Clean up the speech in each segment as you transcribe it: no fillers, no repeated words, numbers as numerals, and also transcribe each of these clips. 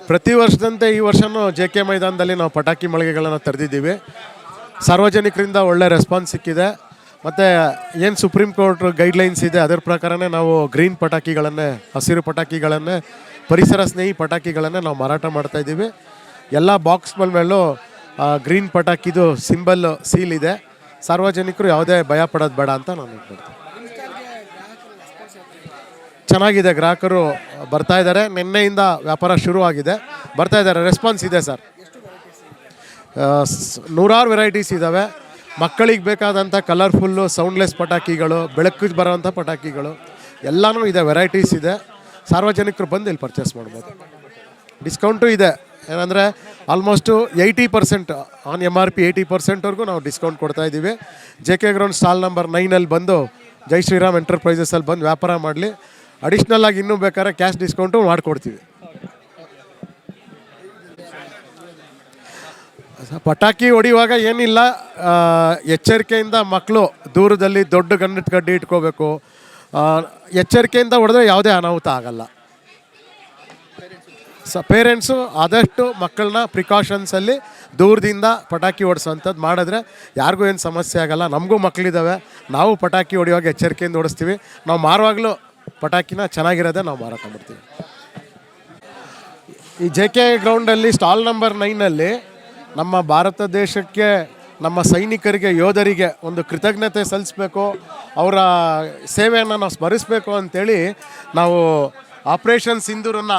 ಪ್ರತಿ ವರ್ಷದಂತೆ ಈ ವರ್ಷವೂ ಜೆ ಕೆ ಮೈದಾನದಲ್ಲಿ ನಾವು ಪಟಾಕಿ ಮಳಿಗೆಗಳನ್ನು ತೆರೆದಿದ್ದೀವಿ. ಸಾರ್ವಜನಿಕರಿಂದ ಒಳ್ಳೆ ರೆಸ್ಪಾನ್ಸ್ ಸಿಕ್ಕಿದೆ. ಮತ್ತು ಏನು ಸುಪ್ರೀಂ ಕೋರ್ಟ್ ಗೈಡ್ಲೈನ್ಸ್ ಇದೆ ಅದರ ಪ್ರಕಾರನೇ ನಾವು ಗ್ರೀನ್ ಪಟಾಕಿಗಳನ್ನೇ, ಹಸಿರು ಪಟಾಕಿಗಳನ್ನೇ, ಪರಿಸರ ಸ್ನೇಹಿ ಪಟಾಕಿಗಳನ್ನೇ ನಾವು ಮಾರಾಟ ಮಾಡ್ತಾಯಿದ್ದೀವಿ. ಎಲ್ಲ ಬಾಕ್ಸ್ಗಳ ಮೇಲೂ ಗ್ರೀನ್ ಪಟಾಕಿದು ಸಿಂಬಲ್ ಸೀಲ್ ಇದೆ. ಸಾರ್ವಜನಿಕರು ಯಾವುದೇ ಭಯ ಪಡೋದು ಬೇಡ ಅಂತ ನಾನು ಹೇಳ್ತೀನಿ. ಚೆನ್ನಾಗಿದೆ, ಗ್ರಾಹಕರು ಬರ್ತಾ ಇದ್ದಾರೆ. ನಿನ್ನೆಯಿಂದ ವ್ಯಾಪಾರ ಶುರುವಾಗಿದೆ, ಬರ್ತಾ ಇದ್ದಾರೆ, ರೆಸ್ಪಾನ್ಸ್ ಇದೆ ಸರ್. ನೂರಾರು ವೆರೈಟೀಸ್ ಇದ್ದಾವೆ. ಮಕ್ಕಳಿಗೆ ಬೇಕಾದಂಥ ಕಲರ್ಫುಲ್ಲು ಸೌಂಡ್ಲೆಸ್ ಪಟಾಕಿಗಳು, ಬೆಳಕಿಗೆ ಬರೋವಂಥ ಪಟಾಕಿಗಳು ಎಲ್ಲನೂ ಇದೆ, ವೆರೈಟೀಸ್ ಇದೆ. ಸಾರ್ವಜನಿಕರು ಬಂದು ಇಲ್ಲಿ ಪರ್ಚೇಸ್ ಮಾಡ್ಬೋದು. ಡಿಸ್ಕೌಂಟು ಇದೆ. ಏನಂದರೆ ಆಲ್ಮೋಸ್ಟು 80% ಆನ್ MRP 80%ವರೆಗೂ ನಾವು ಡಿಸ್ಕೌಂಟ್ ಕೊಡ್ತಾಯಿದ್ದೀವಿ. J K ground stall number 9 ಬಂದು ಜೈ ಶ್ರೀರಾಮ್ ಎಂಟರ್ಪ್ರೈಸಸಲ್ಲಿ ಬಂದು ವ್ಯಾಪಾರ ಮಾಡಲಿ. ಅಡಿಷ್ನಲ್ ಆಗಿ ಇನ್ನೂ ಬೇಕಾದ್ರೆ ಕ್ಯಾಶ್ ಡಿಸ್ಕೌಂಟು ಮಾಡಿಕೊಡ್ತೀವಿ. ಪಟಾಕಿ ಹೊಡಿಯುವಾಗ ಏನಿಲ್ಲ, ಎಚ್ಚರಿಕೆಯಿಂದ ಮಕ್ಕಳು ದೂರದಲ್ಲಿ ದೊಡ್ಡ ಗಡ್ಡಿ ಇಟ್ಕೋಬೇಕು. ಎಚ್ಚರಿಕೆಯಿಂದ ಹೊಡೆದ್ರೆ ಯಾವುದೇ ಅನಾಹುತ ಆಗಲ್ಲ. ಪೇರೆಂಟ್ಸು ಆದಷ್ಟು ಮಕ್ಕಳನ್ನ ಪ್ರಿಕಾಷನ್ಸಲ್ಲಿ ದೂರದಿಂದ ಪಟಾಕಿ ಹೊಡ್ಸೋಂಥದ್ದು ಮಾಡಿದ್ರೆ ಯಾರಿಗೂ ಏನು ಸಮಸ್ಯೆ ಆಗೋಲ್ಲ. ನಮಗೂ ಮಕ್ಕಳಿದ್ದಾವೆ, ನಾವು ಪಟಾಕಿ ಹೊಡೆಯುವಾಗ ಎಚ್ಚರಿಕೆಯಿಂದ ಹೊಡಿಸ್ತೀವಿ. ನಾವು ಮಾರುವಾಗಲೂ ಪಟಾಕಿನ ಚೆನ್ನಾಗಿರೋದೇ ನಾವು ಮಾರಾಟ ಮಾಡ್ತೀವಿ. ಈ ಜೆ ಕೆ ಗ್ರೌಂಡಲ್ಲಿ ಸ್ಟಾಲ್ ನಂಬರ್ 9 ನಮ್ಮ ಭಾರತ ದೇಶಕ್ಕೆ, ನಮ್ಮ ಸೈನಿಕರಿಗೆ, ಯೋಧರಿಗೆ ಒಂದು ಕೃತಜ್ಞತೆ ಸಲ್ಲಿಸಬೇಕು, ಅವರ ಸೇವೆಯನ್ನು ನಾವು ಸ್ಮರಿಸಬೇಕು ಅಂಥೇಳಿ ನಾವು ಆಪ್ರೇಷನ್ ಸಿಂಧೂರನ್ನು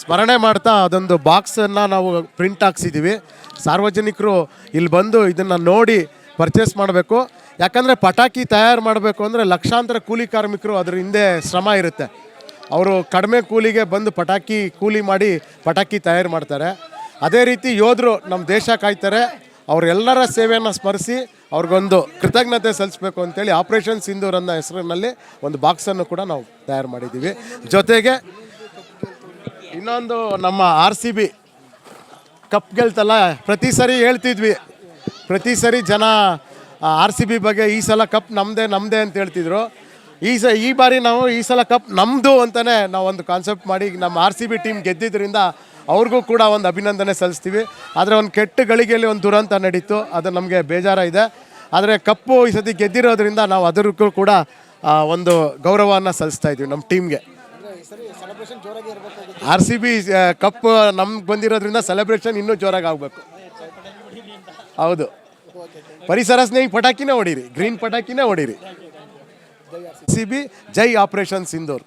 ಸ್ಮರಣೆ ಮಾಡ್ತಾ ಅದೊಂದು ಬಾಕ್ಸನ್ನು ನಾವು ಪ್ರಿಂಟ್ ಹಾಕ್ಸಿದ್ದೀವಿ. ಸಾರ್ವಜನಿಕರು ಇಲ್ಲಿ ಬಂದು ಇದನ್ನು ನೋಡಿ ಪರ್ಚೇಸ್ ಮಾಡಬೇಕು. ಯಾಕಂದರೆ ಪಟಾಕಿ ತಯಾರು ಮಾಡಬೇಕು ಅಂದರೆ ಲಕ್ಷಾಂತರ ಕೂಲಿ ಕಾರ್ಮಿಕರು ಅದರ ಹಿಂದೆ ಶ್ರಮ ಇರುತ್ತೆ. ಅವರು ಕಡಿಮೆ ಕೂಲಿಗೆ ಬಂದು ಪಟಾಕಿ ಕೂಲಿ ಮಾಡಿ ಪಟಾಕಿ ತಯಾರು ಮಾಡ್ತಾರೆ. ಅದೇ ರೀತಿ ಯೋಧರು ನಮ್ಮ ದೇಶ ಕಾಯ್ತಾರೆ. ಅವರೆಲ್ಲರ ಸೇವೆಯನ್ನು ಸ್ಮರಿಸಿ ಅವ್ರಿಗೊಂದು ಕೃತಜ್ಞತೆ ಸಲ್ಲಿಸಬೇಕು ಅಂತೇಳಿ ಆಪ್ರೇಷನ್ ಸಿಂಧೂರ್ ಅನ್ನೋ ಹೆಸರಿನಲ್ಲಿ ಒಂದು ಬಾಕ್ಸನ್ನು ಕೂಡ ನಾವು ತಯಾರು ಮಾಡಿದ್ದೀವಿ. ಜೊತೆಗೆ ಇನ್ನೊಂದು ನಮ್ಮ RCB ಕಪ್ ಗೆಲ್ತಲ್ಲ, ಪ್ರತಿ ಸರಿ ಹೇಳ್ತಿದ್ವಿ, ಪ್ರತಿ ಸರಿ ಜನ RCB ಬಗ್ಗೆ ಈ ಸಲ ಕಪ್ ನಮ್ಮದೇ ಅಂತ ಹೇಳ್ತಿದ್ರು. ಈ ಬಾರಿ ನಾವು ಈ ಸಲ ಕಪ್ ನಮ್ಮದು ಅಂತಲೇ ನಾವು ಒಂದು ಕಾನ್ಸೆಪ್ಟ್ ಮಾಡಿ ನಮ್ಮ RCB ಟೀಮ್ ಗೆದ್ದಿದ್ದರಿಂದ ಅವ್ರಿಗೂ ಕೂಡ ಒಂದು ಅಭಿನಂದನೆ ಸಲ್ಲಿಸ್ತೀವಿ. ಆದರೆ ಒಂದು ಕೆಟ್ಟ ಗಳಿಗೆಯಲ್ಲಿ ಒಂದು ದುರಂತ ನಡೀತು, ಅದು ನಮಗೆ ಬೇಜಾರ ಇದೆ. ಆದರೆ ಕಪ್ಪು ಈ ಸತಿ ಗೆದ್ದಿರೋದ್ರಿಂದ ನಾವು ಅದಕ್ಕೂ ಕೂಡ ಒಂದು ಗೌರವವನ್ನು ಸಲ್ಲಿಸ್ತಾ ಇದ್ದೀವಿ ನಮ್ಮ ಟೀಮ್ಗೆ. RCB ಕಪ್ ನಮ್ಗೆ ಬಂದಿರೋದ್ರಿಂದ ಸೆಲೆಬ್ರೇಷನ್ ಇನ್ನೂ ಜೋರಾಗಿ ಆಗಬೇಕು. ಹೌದು, ಪರಿಸರ ಸ್ನೇಹಿ ಪಟಾಕಿನೇ ಹೊಡೀರಿ, ಗ್ರೀನ್ ಪಟಾಕಿನೇ ಹೊಡೀರಿ. RCB ಜೈ ಆಪರೇಷನ್ ಸಿಂಧೂರ್.